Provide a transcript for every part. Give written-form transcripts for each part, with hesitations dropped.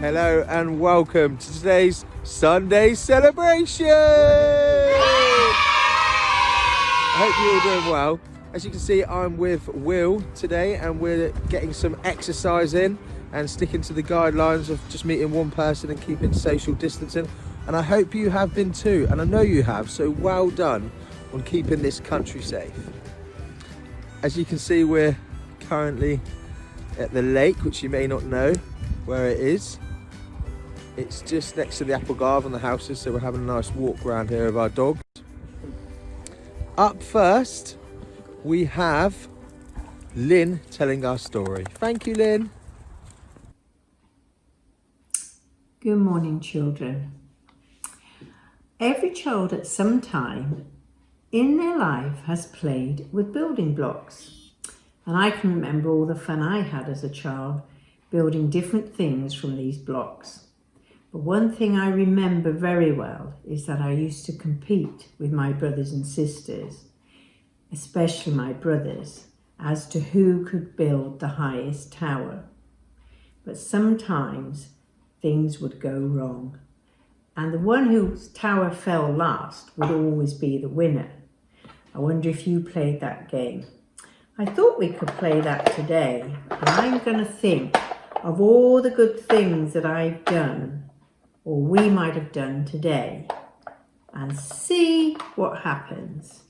Hello and welcome to today's Sunday celebration! I hope you're all doing well. As you can see, I'm with Will today and we're getting some exercise in and sticking to the guidelines of just meeting one person and keeping social distancing. And I hope you have been too, and I know you have, so well done on keeping this country safe. As you can see, we're currently at the lake, which you may not know where it is. It's just next to the apple garden and the houses, so we're having a nice walk around here with our dogs. Up first, we have Lynn telling our story. Thank you, Lynn. Good morning, children. Every child at some time in their life has played with building blocks. And I can remember all the fun I had as a child building different things from these blocks. But one thing I remember very well is that I used to compete with my brothers and sisters, especially my brothers, as to who could build the highest tower. But sometimes things would go wrong, and the one whose tower fell last would always be the winner. I wonder if you played that game. I thought we could play that today, and I'm going to think of all the good things that I've done, or we might have done today, and see what happens.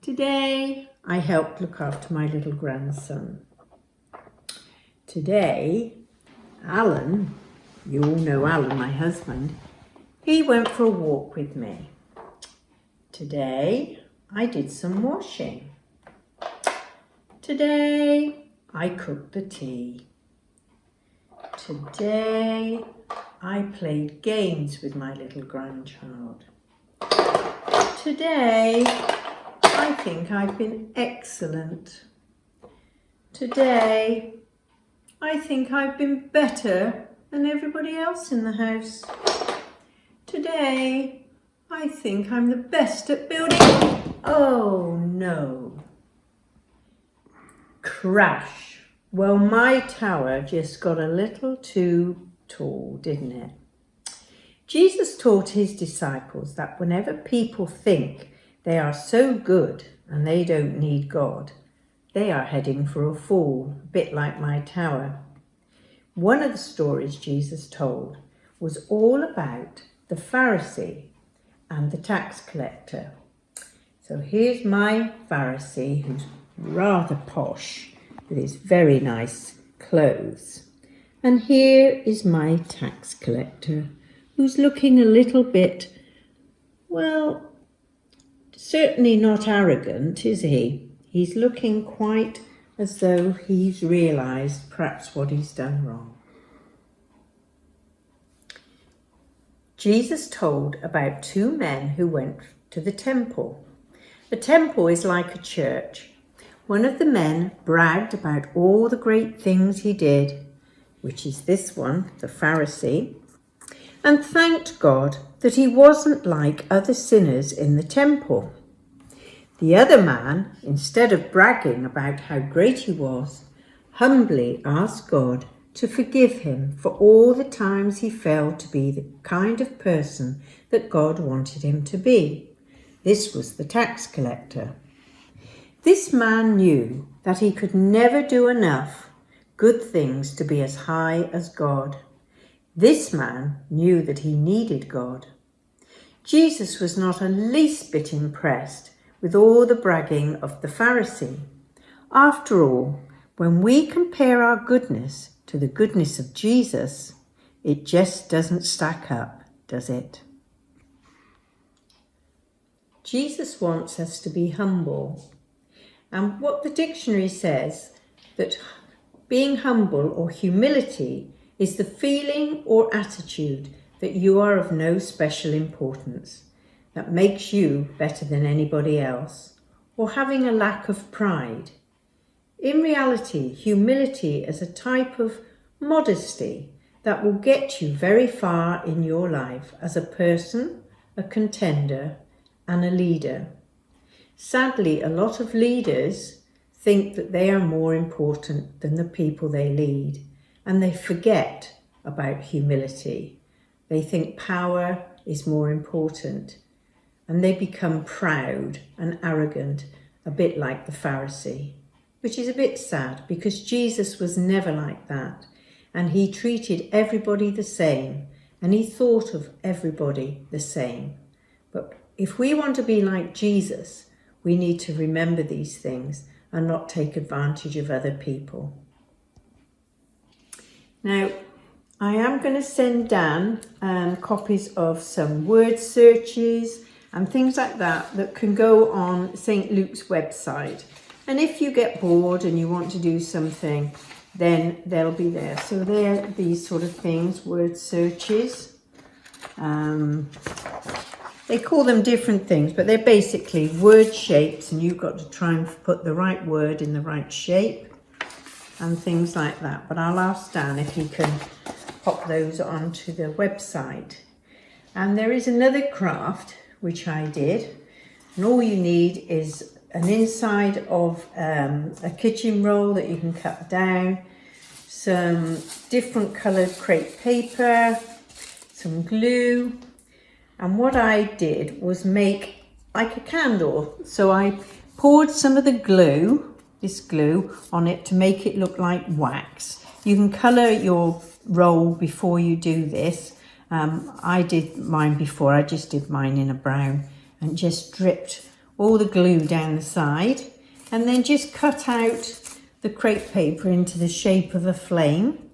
Today, I helped look after my little grandson. Today, Alan, you all know Alan, my husband, he went for a walk with me. Today, I did some washing. Today, I cooked the tea. Today, I played games with my little grandchild. Today, I think I've been excellent. Today, I think I've been better than everybody else in the house. Today, I think I'm the best at building. Oh no. Crash. Well, my tower just got a little too tall, didn't it? Jesus taught his disciples that whenever people think they are so good and they don't need God, they are heading for a fall, a bit like my tower. One of the stories Jesus told was all about the Pharisee and the tax collector. So here's my Pharisee, who's rather posh with his very nice clothes. And here is my tax collector, who's looking a little bit, well, certainly not arrogant, is he? He's looking quite as though he's realised perhaps what he's done wrong. Jesus told about two men who went to the temple. The temple is like a church. One of the men bragged about all the great things he did, which is this one, the Pharisee, and thanked God that he wasn't like other sinners in the temple. The other man, instead of bragging about how great he was, humbly asked God to forgive him for all the times he failed to be the kind of person that God wanted him to be. This was the tax collector. This man knew that he could never do enough good things to be as high as God. This man knew that he needed God. Jesus was not a least bit impressed with all the bragging of the Pharisee. After all, when we compare our goodness to the goodness of Jesus, it just doesn't stack up, does it? Jesus wants us to be humble. And what the dictionary says, that being humble or humility is the feeling or attitude that you are of no special importance, that makes you better than anybody else, or having a lack of pride. In reality, humility is a type of modesty that will get you very far in your life as a person, a contender, and a leader. Sadly, a lot of leaders think that they are more important than the people they lead, and they forget about humility. They think power is more important, and they become proud and arrogant, a bit like the Pharisee, which is a bit sad because Jesus was never like that, and he treated everybody the same, and he thought of everybody the same. But if we want to be like Jesus, we need to remember these things and not take advantage of other people. Now, I am going to send Dan copies of some word searches and things like that can go on St. Luke's website. And if you get bored and you want to do something, then they'll be there. So they're these sort of things, word searches. They call them different things, but they're basically word shapes, and you've got to try and put the right word in the right shape and things like that. But I'll ask Dan if he can pop those onto the website. And there is another craft which I did, and all you need is an inside of a kitchen roll that you can cut down, some different coloured crepe paper, some glue, and what I did was make like a candle. So I poured some of the glue, this glue, on it to make it look like wax. You can colour your roll before you do this. I did mine before, I just did mine in a brown and just dripped all the glue down the side, and then just cut out the crepe paper into the shape of a flame.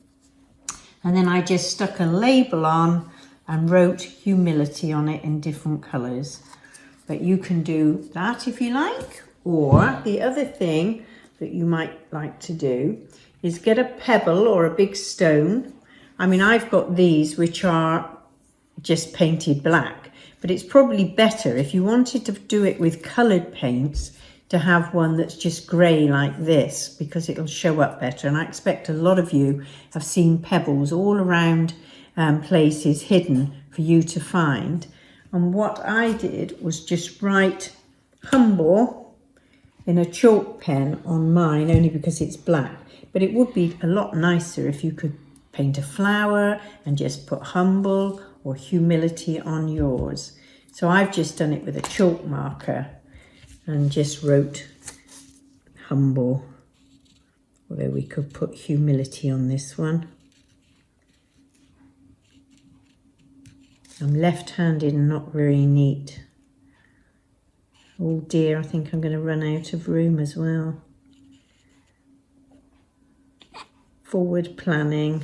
And then I just stuck a label on and wrote humility on it in different colours. But you can do that if you like, or the other thing that you might like to do is get a pebble or a big stone. I mean, I've got these which are just painted black, but it's probably better if you wanted to do it with coloured paints to have one that's just grey like this, because it'll show up better. And I expect a lot of you have seen pebbles all around places hidden for you to find. And what I did was just write humble in a chalk pen on mine, only because it's black. But it would be a lot nicer if you could paint a flower and just put humble or humility on yours. So I've just done it with a chalk marker and just wrote humble, although we could put humility on this one. I'm left-handed and not very neat. Oh dear, I think I'm going to run out of room as well. Forward planning.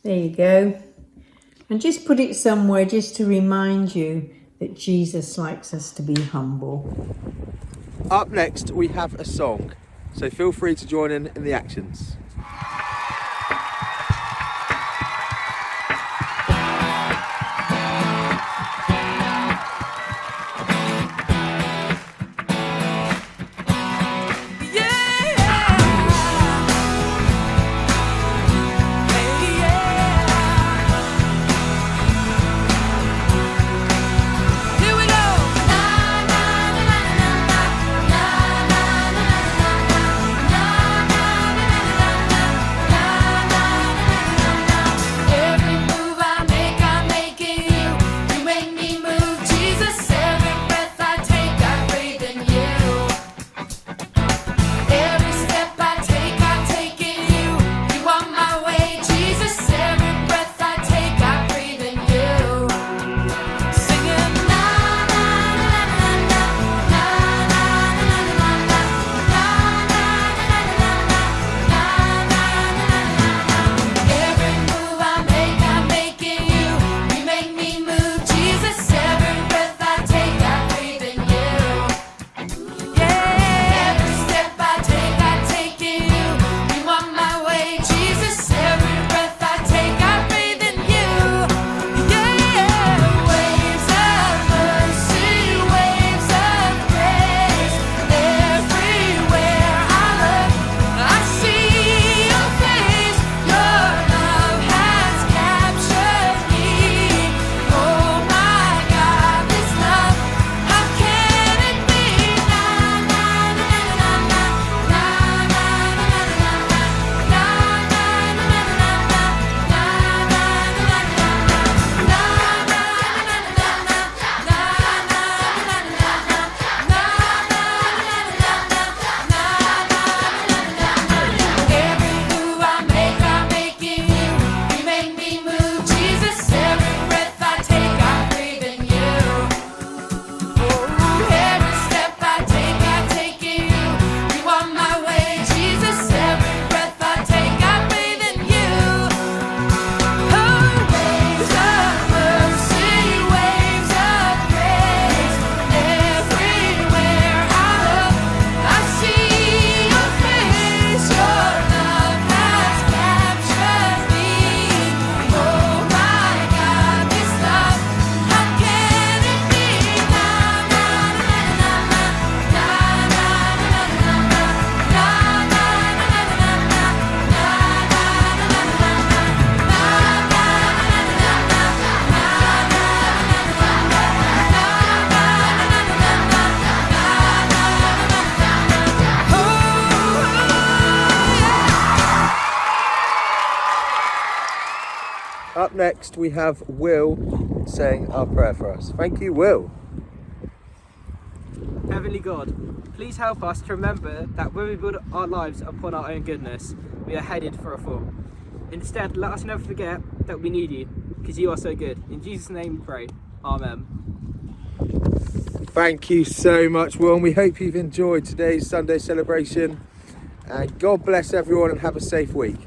There you go. And just put it somewhere just to remind you that Jesus likes us to be humble. Up next, we have a song, so feel free to join in the actions. up next we have Will saying our prayer for us. Thank you, Will. Heavenly God, please help us to remember that when we build our lives upon our own goodness, we are headed for a fall. Instead, let us never forget that we need you, because you are so good. In Jesus' name we pray. Amen. Thank you so much, Will, and we hope you've enjoyed today's Sunday celebration. And God bless everyone and have a safe week.